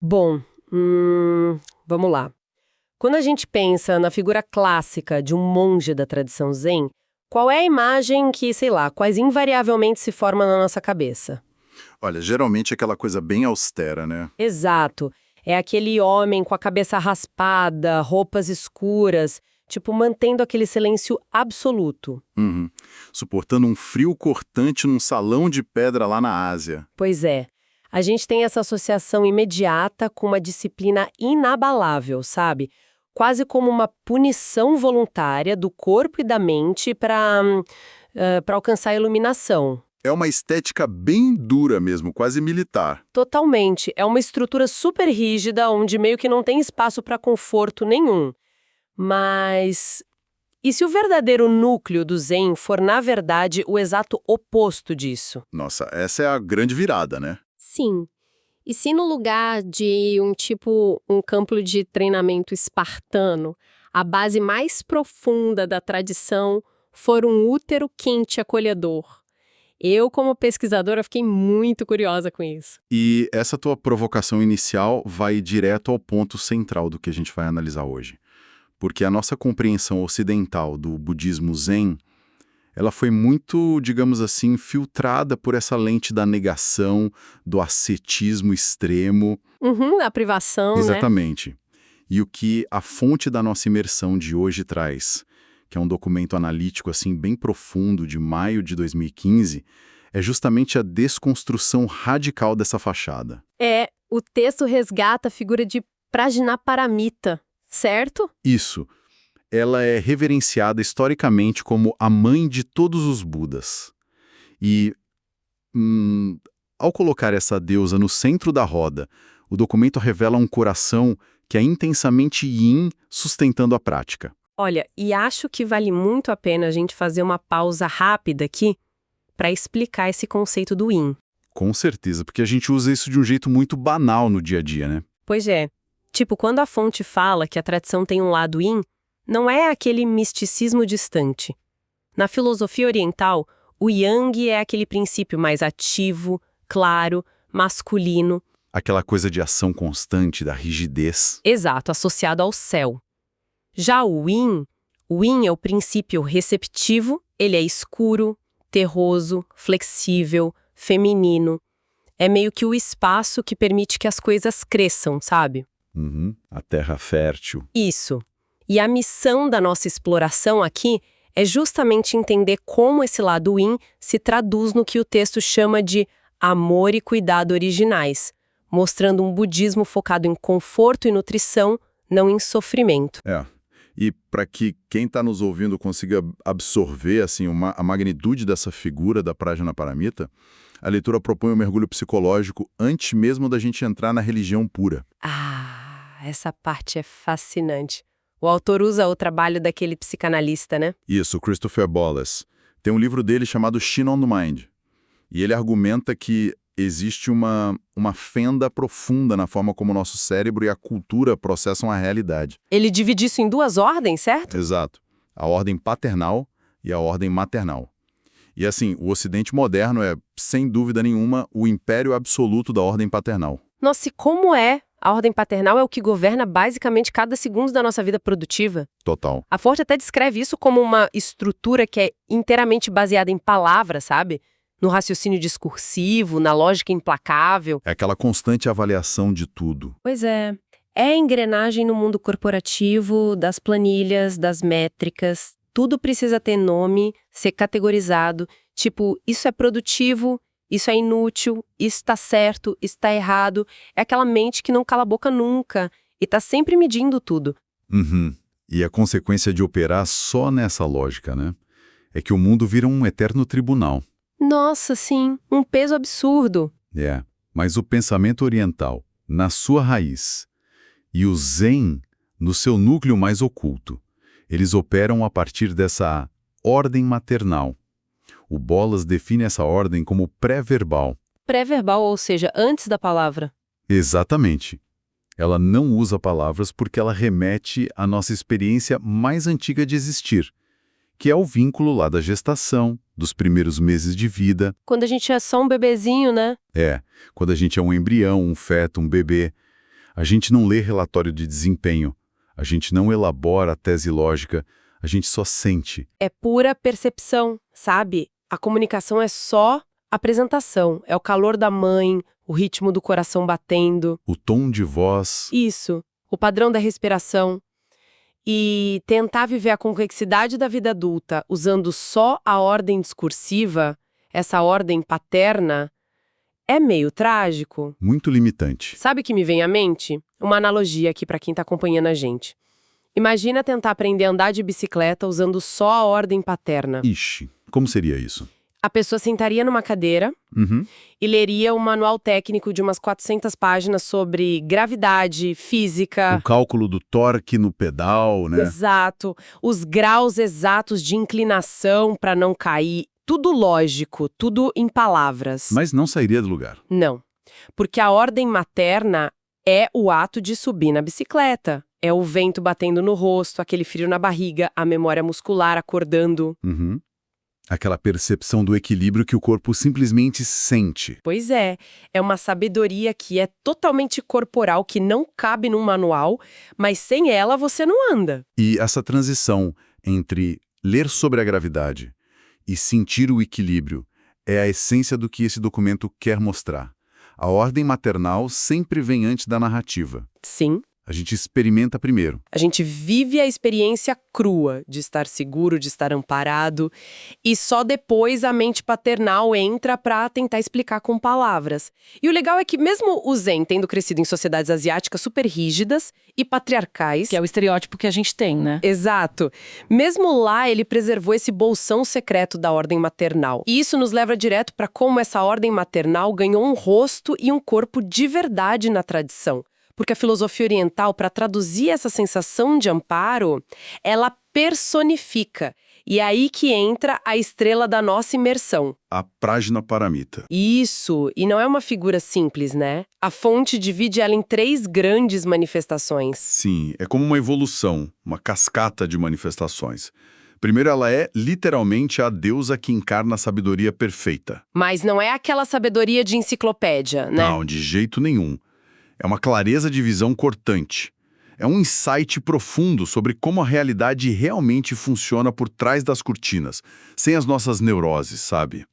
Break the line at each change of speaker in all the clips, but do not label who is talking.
Bom, vamos lá. Quando a gente pensa na figura clássica de um monge da tradição Zen, qual é a imagem que, sei lá, quase invariavelmente se forma na nossa cabeça?
Olha, geralmente é aquela coisa bem austera, né?
Exato. É aquele homem com a cabeça raspada, roupas escuras, tipo, mantendo aquele silêncio absoluto.
Uhum. Suportando um frio cortante num salão de pedra lá na Ásia.
Pois é. A gente tem essa associação imediata com uma disciplina inabalável, sabe? Quase como uma punição voluntária do corpo e da mente para alcançar a iluminação.
É uma estética bem dura mesmo, quase militar.
Totalmente. É uma estrutura super rígida, onde meio que não tem espaço para conforto nenhum. Mas e se o verdadeiro núcleo do Zen for, na verdade, o exato oposto disso?
Nossa, essa é a grande virada, né?
Sim. E se no lugar de um campo de treinamento espartano, a base mais profunda da tradição for um útero quente e acolhedor? Eu, como pesquisadora, fiquei muito curiosa com isso.
E essa tua provocação inicial vai direto ao ponto central do que a gente vai analisar hoje. Porque a nossa compreensão ocidental do budismo Zen, ela foi muito, digamos assim, filtrada por essa lente da negação, do ascetismo extremo.
A privação, né?
Exatamente. E o que a fonte da nossa imersão de hoje traz, que é um documento analítico assim bem profundo de maio de 2015, é justamente a desconstrução radical dessa fachada.
O texto resgata a figura de Prajnaparamita, certo?
Isso. Ela é reverenciada historicamente como a mãe de todos os Budas. E, ao colocar essa deusa no centro da roda, o documento revela um coração que é intensamente yin sustentando a prática.
Olha, e acho que vale muito a pena a gente fazer uma pausa rápida aqui para explicar esse conceito do yin.
Com certeza, porque a gente usa isso de um jeito muito banal no dia a dia, né?
Pois é. Tipo, quando a fonte fala que a tradição tem um lado yin, não é aquele misticismo distante. Na filosofia oriental, o yang é aquele princípio mais ativo, claro, masculino.
Aquela coisa de ação constante, da rigidez.
Exato, associado ao céu. Já o yin é o princípio receptivo, ele é escuro, terroso, flexível, feminino. É meio que o espaço que permite que as coisas cresçam, sabe?
A terra fértil.
Isso. E a missão da nossa exploração aqui é justamente entender como esse lado yin se traduz no que o texto chama de amor e cuidado originais, mostrando um budismo focado em conforto e nutrição, não em sofrimento.
E para que quem está nos ouvindo consiga absorver assim, a magnitude dessa figura da Prajnaparamita, a leitura propõe um mergulho psicológico antes mesmo da gente entrar na religião pura.
Essa parte é fascinante. O autor usa o trabalho daquele psicanalista, né?
Isso, Christopher Bollas. Tem um livro dele chamado Shin on the Mind. E ele argumenta que existe uma fenda profunda na forma como o nosso cérebro e a cultura processam a realidade.
Ele divide isso em duas ordens, certo?
Exato. A ordem paternal e a ordem maternal. E assim, o Ocidente moderno é, sem dúvida nenhuma, o império absoluto da ordem paternal.
Nossa, e como é? A ordem paternal é o que governa basicamente cada segundo da nossa vida produtiva.
Total.
A Ford até descreve isso como uma estrutura que é inteiramente baseada em palavras, sabe? No raciocínio discursivo, na lógica implacável.
É aquela constante avaliação de tudo.
Pois é. É a engrenagem no mundo corporativo, das planilhas, das métricas. Tudo precisa ter nome, ser categorizado. Tipo, isso é produtivo, isso é inútil, isso está certo, isso está errado. É aquela mente que não cala a boca nunca e está sempre medindo tudo.
E a consequência de operar só nessa lógica, né? É que o mundo vira um eterno tribunal.
Nossa, sim, um peso absurdo.
Mas o pensamento oriental, na sua raiz, e o Zen, no seu núcleo mais oculto, eles operam a partir dessa ordem maternal. O Bollas define essa ordem como pré-verbal.
Pré-verbal, ou seja, antes da palavra.
Exatamente. Ela não usa palavras porque ela remete à nossa experiência mais antiga de existir, que é o vínculo lá da gestação, dos primeiros meses de vida.
Quando a gente é só um bebezinho, né?
Quando a gente é um embrião, um feto, um bebê. A gente não lê relatório de desempenho, a gente não elabora a tese lógica, a gente só sente.
É pura percepção, sabe? A comunicação é só apresentação. É o calor da mãe, o ritmo do coração batendo.
O tom de voz.
Isso, o padrão da respiração. E tentar viver a complexidade da vida adulta usando só a ordem discursiva, essa ordem paterna, é meio trágico.
Muito limitante.
Sabe o que me vem à mente? Uma analogia aqui para quem está acompanhando a gente. Imagina tentar aprender a andar de bicicleta usando só a ordem paterna.
Ixi, como seria isso?
A pessoa sentaria numa cadeira e leria um manual técnico de umas 400 páginas sobre gravidade, física.
O cálculo do torque no pedal, né?
Exato. Os graus exatos de inclinação para não cair. Tudo lógico, tudo em palavras.
Mas não sairia do lugar.
Não. Porque a ordem materna é o ato de subir na bicicleta. É o vento batendo no rosto, aquele frio na barriga, a memória muscular acordando.
Aquela percepção do equilíbrio que o corpo simplesmente sente.
Pois é uma sabedoria que é totalmente corporal, que não cabe num manual, mas sem ela você não anda.
E essa transição entre ler sobre a gravidade e sentir o equilíbrio é a essência do que esse documento quer mostrar. A ordem maternal sempre vem antes da narrativa.
Sim.
A gente experimenta primeiro.
A gente vive a experiência crua de estar seguro, de estar amparado, e só depois a mente paternal entra para tentar explicar com palavras. E o legal é que mesmo o Zen tendo crescido em sociedades asiáticas super rígidas e patriarcais...
Que é o estereótipo que a gente tem, né?
Exato. Mesmo lá, ele preservou esse bolsão secreto da ordem maternal. E isso nos leva direto para como essa ordem maternal ganhou um rosto e um corpo de verdade na tradição. Porque a filosofia oriental, para traduzir essa sensação de amparo, ela personifica. E é aí que entra a estrela da nossa imersão.
A Prajnaparamita.
Isso, e não é uma figura simples, né? A fonte divide ela em 3 grandes manifestações.
Sim, é como uma evolução, uma cascata de manifestações. Primeiro, ela é literalmente a deusa que encarna a sabedoria perfeita.
Mas não é aquela sabedoria de enciclopédia, né?
Não, de jeito nenhum. É uma clareza de visão cortante. É um insight profundo sobre como a realidade realmente funciona por trás das cortinas, sem as nossas neuroses, sabe?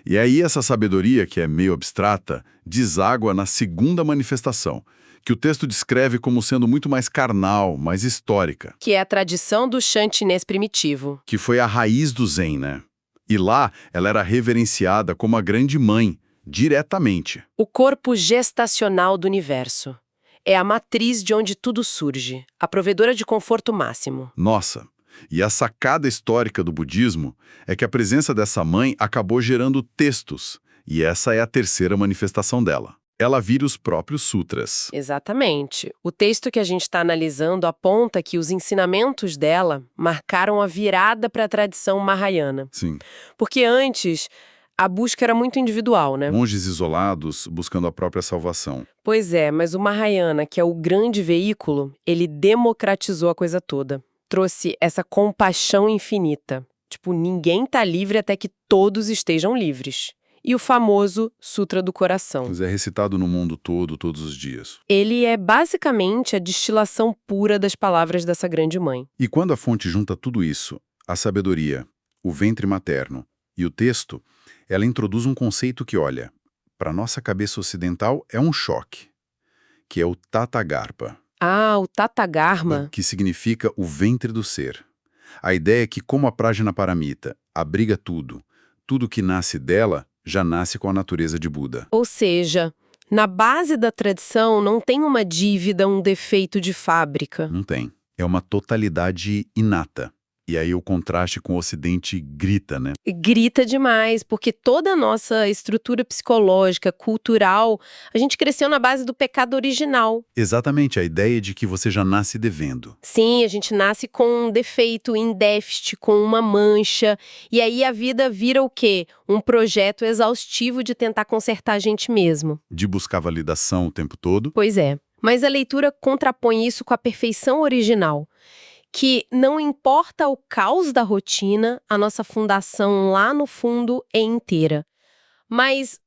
E aí essa sabedoria, que é meio abstrata, deságua na segunda manifestação, que o texto descreve como sendo muito mais carnal, mais histórica.
Que é a tradição do chantinês primitivo.
Que foi a raiz do Zen, né? E lá ela era reverenciada como a grande mãe, diretamente.
O corpo gestacional do universo. É a matriz de onde tudo surge, a provedora de conforto máximo.
Nossa, e a sacada histórica do budismo é que a presença dessa mãe acabou gerando textos, e essa é a terceira manifestação dela. Ela vira os próprios sutras.
Exatamente. O texto que a gente está analisando aponta que os ensinamentos dela marcaram a virada para a tradição mahayana.
Sim.
Porque antes... a busca era muito individual, né?
Monges isolados buscando a própria salvação.
Pois é, mas o Mahayana, que é o grande veículo, ele democratizou a coisa toda. Trouxe essa compaixão infinita. Tipo, ninguém tá livre até que todos estejam livres. E o famoso Sutra do Coração.
Mas é recitado no mundo todo, todos os dias.
Ele é basicamente a destilação pura das palavras dessa grande mãe.
E quando a fonte junta tudo isso, a sabedoria, o ventre materno e o texto, ela introduz um conceito que, olha, para nossa cabeça ocidental é um choque, que é o Tathagarpa.
Ah, o Tathagarma.
Que significa o ventre do ser. A ideia é que, como a Prajnaparamita abriga tudo, tudo que nasce dela já nasce com a natureza de Buda.
Ou seja, na base da tradição não tem uma dívida, um defeito de fábrica.
Não tem. É uma totalidade inata. E aí o contraste com o Ocidente grita, né?
Grita demais, porque toda a nossa estrutura psicológica, cultural, a gente cresceu na base do pecado original.
Exatamente, a ideia de que você já nasce devendo.
Sim, a gente nasce com um defeito, em déficit, com uma mancha, e aí a vida vira o quê? Um projeto exaustivo de tentar consertar a gente mesmo.
De buscar validação o tempo todo.
Pois é, mas a leitura contrapõe isso com a perfeição original. Que não importa o caos da rotina, a nossa fundação lá no fundo é inteira. Mas,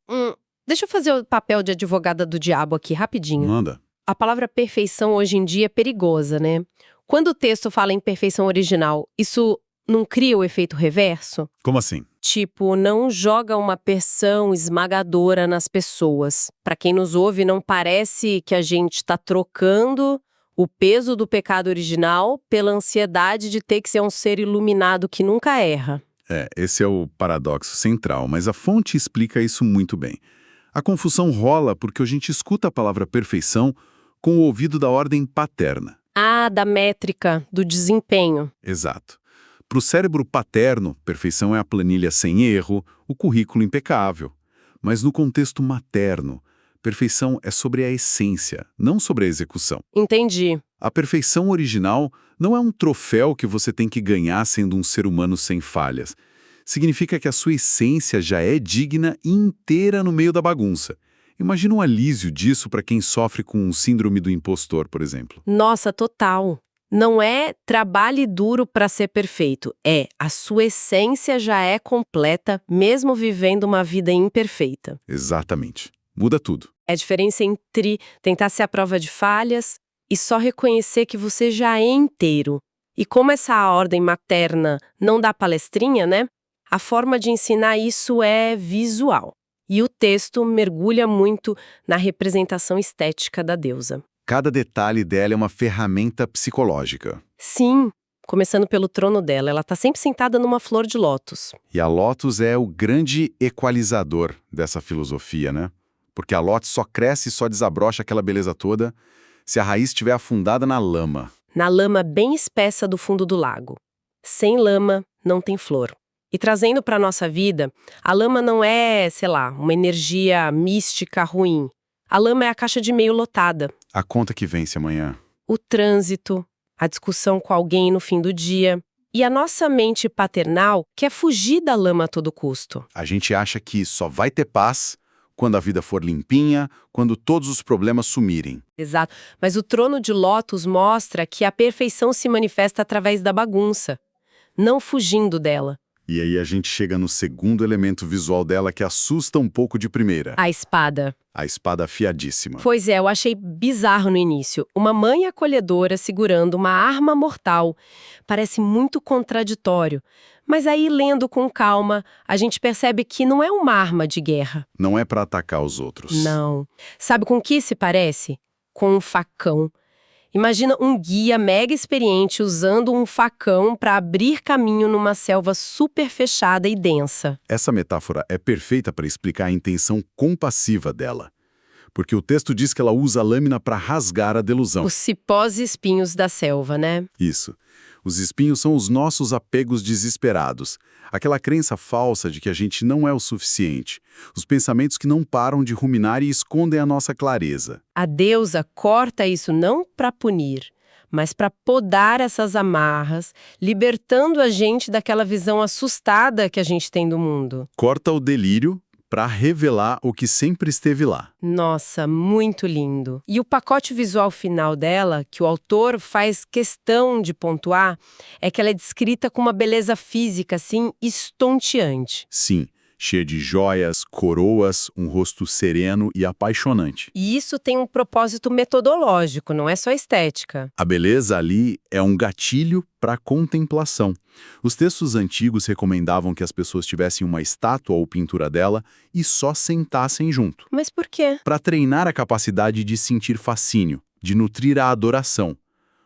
deixa eu fazer o papel de advogada do diabo aqui rapidinho.
Manda.
A palavra perfeição hoje em dia é perigosa, né? Quando o texto fala em perfeição original, isso não cria o efeito reverso?
Como assim?
Tipo, não joga uma pressão esmagadora nas pessoas. Para quem nos ouve, não parece que a gente está trocando o peso do pecado original pela ansiedade de ter que ser um ser iluminado que nunca erra.
Esse é o paradoxo central, mas a fonte explica isso muito bem. A confusão rola porque a gente escuta a palavra perfeição com o ouvido da ordem paterna.
Ah, da métrica, do desempenho.
Exato. Para o cérebro paterno, perfeição é a planilha sem erro, o currículo impecável. Mas no contexto materno, perfeição é sobre a essência, não sobre a execução.
Entendi.
A perfeição original não é um troféu que você tem que ganhar sendo um ser humano sem falhas. Significa que a sua essência já é digna e inteira no meio da bagunça. Imagina um alívio disso para quem sofre com um síndrome do impostor, por exemplo.
Nossa, total. Não é trabalhe duro para ser perfeito. A sua essência já é completa, mesmo vivendo uma vida imperfeita.
Exatamente. Muda tudo.
É a diferença entre tentar ser à prova de falhas e só reconhecer que você já é inteiro. E como essa ordem materna não dá palestrinha, né? A forma de ensinar isso é visual. E o texto mergulha muito na representação estética da deusa.
Cada detalhe dela é uma ferramenta psicológica.
Sim, começando pelo trono dela. Ela está sempre sentada numa flor de lótus.
E a lótus é o grande equalizador dessa filosofia, né? Porque a lótus só cresce e só desabrocha aquela beleza toda se a raiz estiver afundada na lama.
Na lama bem espessa do fundo do lago. Sem lama, não tem flor. E trazendo para a nossa vida, a lama não é, sei lá, uma energia mística ruim. A lama é a caixa de e-mail lotada.
A conta que vence amanhã.
O trânsito, a discussão com alguém no fim do dia. E a nossa mente paternal quer fugir da lama a todo custo.
A gente acha que só vai ter paz quando a vida for limpinha, quando todos os problemas sumirem.
Exato. Mas o trono de lótus mostra que a perfeição se manifesta através da bagunça, não fugindo dela.
E aí a gente chega no segundo elemento visual dela que assusta um pouco de primeira.
A espada.
A espada afiadíssima.
Pois é, eu achei bizarro no início. Uma mãe acolhedora segurando uma arma mortal. Parece muito contraditório. Mas aí, lendo com calma, a gente percebe que não é uma arma de guerra.
Não é para atacar os outros.
Não. Sabe com que se parece? Com um facão. Imagina um guia mega experiente usando um facão para abrir caminho numa selva super fechada e densa.
Essa metáfora é perfeita para explicar a intenção compassiva dela. Porque o texto diz que ela usa a lâmina para rasgar a delusão.
Os cipós e espinhos da selva, né?
Isso. Os espinhos são os nossos apegos desesperados. Aquela crença falsa de que a gente não é o suficiente. Os pensamentos que não param de ruminar e escondem a nossa clareza.
A deusa corta isso não para punir, mas para podar essas amarras, libertando a gente daquela visão assustada que a gente tem do mundo.
Corta o delírio para revelar o que sempre esteve lá.
Nossa, muito lindo. E o pacote visual final dela, que o autor faz questão de pontuar, é que ela é descrita com uma beleza física, assim, estonteante.
Sim, cheia de joias, coroas, um rosto sereno e apaixonante.
E isso tem um propósito metodológico, não é só estética.
A beleza ali é um gatilho para contemplação. Os textos antigos recomendavam que as pessoas tivessem uma estátua ou pintura dela e só sentassem junto.
Mas por quê?
Para treinar a capacidade de sentir fascínio, de nutrir a adoração.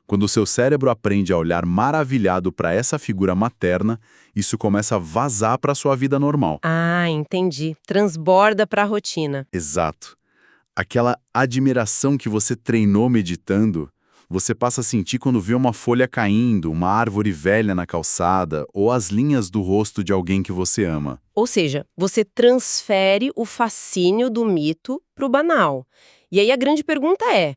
Quando o seu cérebro aprende a olhar maravilhado para essa figura materna, isso começa a vazar para a sua vida normal.
Ah, entendi. Transborda para a rotina.
Exato. Aquela admiração que você treinou meditando, você passa a sentir quando vê uma folha caindo, uma árvore velha na calçada ou as linhas do rosto de alguém que você ama.
Ou seja, você transfere o fascínio do mito para o banal. E aí a grande pergunta é: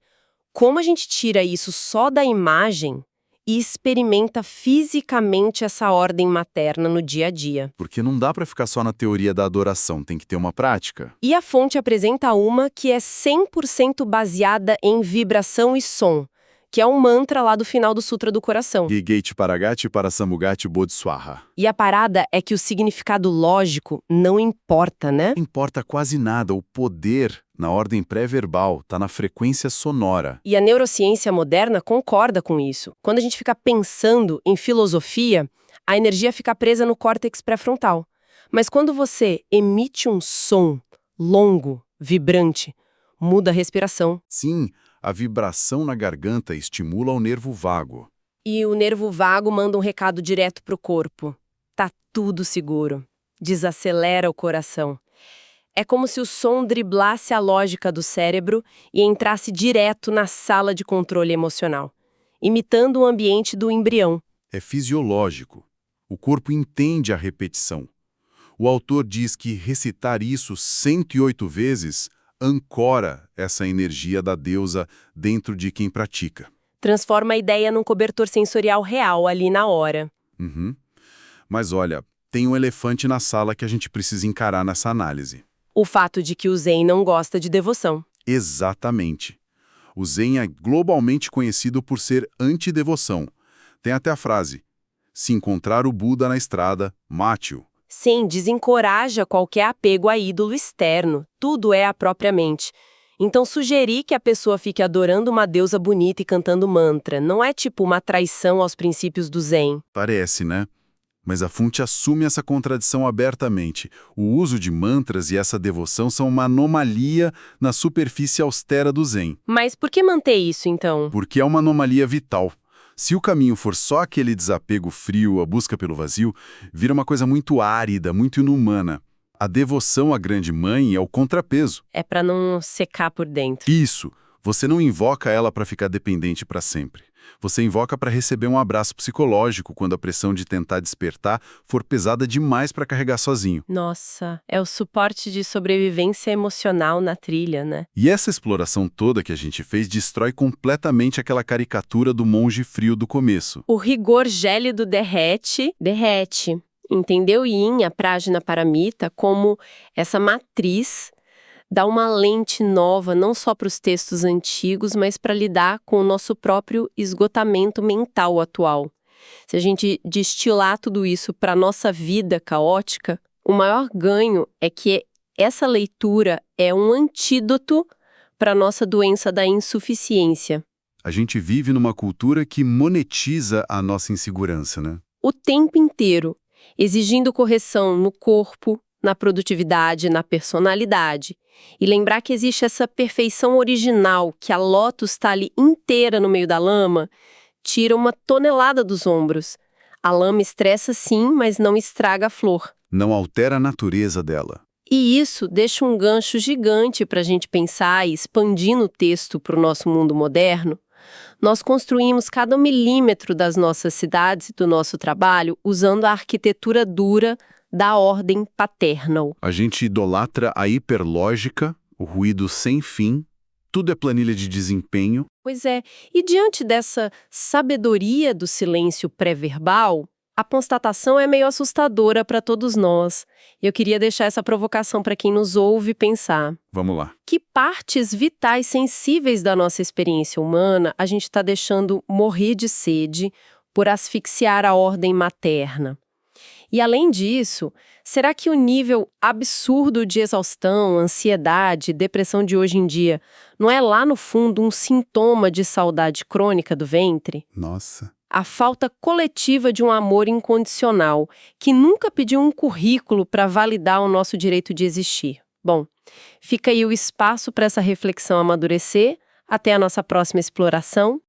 como a gente tira isso só da imagem e experimenta fisicamente essa ordem materna no dia a dia?
Porque não dá para ficar só na teoria da adoração, tem que ter uma prática.
E a fonte apresenta uma que é 100% baseada em vibração e som, que é um mantra lá do final do Sutra do Coração.
Gigate Paragati Parasamugati Bodhiswaha.
E a parada é que o significado lógico não importa, né?
Não importa quase nada, o poder, na ordem pré-verbal, está na frequência sonora.
E a neurociência moderna concorda com isso. Quando a gente fica pensando em filosofia, a energia fica presa no córtex pré-frontal. Mas quando você emite um som longo, vibrante, muda a respiração.
Sim, a vibração na garganta estimula o nervo vago.
E o nervo vago manda um recado direto pro corpo. Tá tudo seguro. Desacelera o coração. É como se o som driblasse a lógica do cérebro e entrasse direto na sala de controle emocional, imitando o ambiente do embrião.
É fisiológico. O corpo entende a repetição. O autor diz que recitar isso 108 vezes ancora essa energia da deusa dentro de quem pratica.
Transforma a ideia num cobertor sensorial real ali na hora.
Uhum. Mas olha, tem um elefante na sala que a gente precisa encarar nessa análise.
O fato de que o Zen não gosta de devoção.
Exatamente. O Zen é globalmente conhecido por ser anti-devoção. Tem até a frase: se encontrar o Buda na estrada, mate-o.
Sim, desencoraja qualquer apego a ídolo externo. Tudo é a própria mente. Então, sugerir que a pessoa fique adorando uma deusa bonita e cantando mantra não é tipo uma traição aos princípios do Zen.
Parece, né? Mas a fonte assume essa contradição abertamente. O uso de mantras e essa devoção são uma anomalia na superfície austera do Zen.
Mas por que manter isso, então?
Porque é uma anomalia vital. Se o caminho for só aquele desapego frio, a busca pelo vazio, vira uma coisa muito árida, muito inumana. A devoção à grande mãe é o contrapeso.
É pra não secar por dentro.
Isso. Você não invoca ela para ficar dependente para sempre. Você invoca para receber um abraço psicológico quando a pressão de tentar despertar for pesada demais para carregar sozinho.
Nossa, é o suporte de sobrevivência emocional na trilha, né?
E essa exploração toda que a gente fez destrói completamente aquela caricatura do monge frio do começo.
O rigor gélido derrete. Entendeu Yin, a Prajna Paramita, como essa matriz dá uma lente nova não só para os textos antigos, mas para lidar com o nosso próprio esgotamento mental atual. Se a gente destilar tudo isso para a nossa vida caótica, o maior ganho é que essa leitura é um antídoto para a nossa doença da insuficiência.
A gente vive numa cultura que monetiza a nossa insegurança, né?
O tempo inteiro, exigindo correção no corpo, na produtividade, na personalidade. E lembrar que existe essa perfeição original, que a lótus está ali inteira no meio da lama, tira uma tonelada dos ombros. A lama estressa sim, mas não estraga a flor.
Não altera a natureza dela.
E isso deixa um gancho gigante para a gente pensar e expandir no texto para o nosso mundo moderno. Nós construímos cada milímetro das nossas cidades e do nosso trabalho usando a arquitetura dura da ordem paternal.
A gente idolatra a hiperlógica, o ruído sem fim, tudo é planilha de desempenho.
Pois é, e diante dessa sabedoria do silêncio pré-verbal, a constatação é meio assustadora para todos nós. E eu queria deixar essa provocação para quem nos ouve pensar.
Vamos lá.
Que partes vitais sensíveis da nossa experiência humana a gente está deixando morrer de sede por asfixiar a ordem materna? E além disso, será que o nível absurdo de exaustão, ansiedade, depressão de hoje em dia não é lá no fundo um sintoma de saudade crônica do ventre?
Nossa.
A falta coletiva de um amor incondicional, que nunca pediu um currículo para validar o nosso direito de existir. Bom, fica aí o espaço para essa reflexão amadurecer. Até a nossa próxima exploração.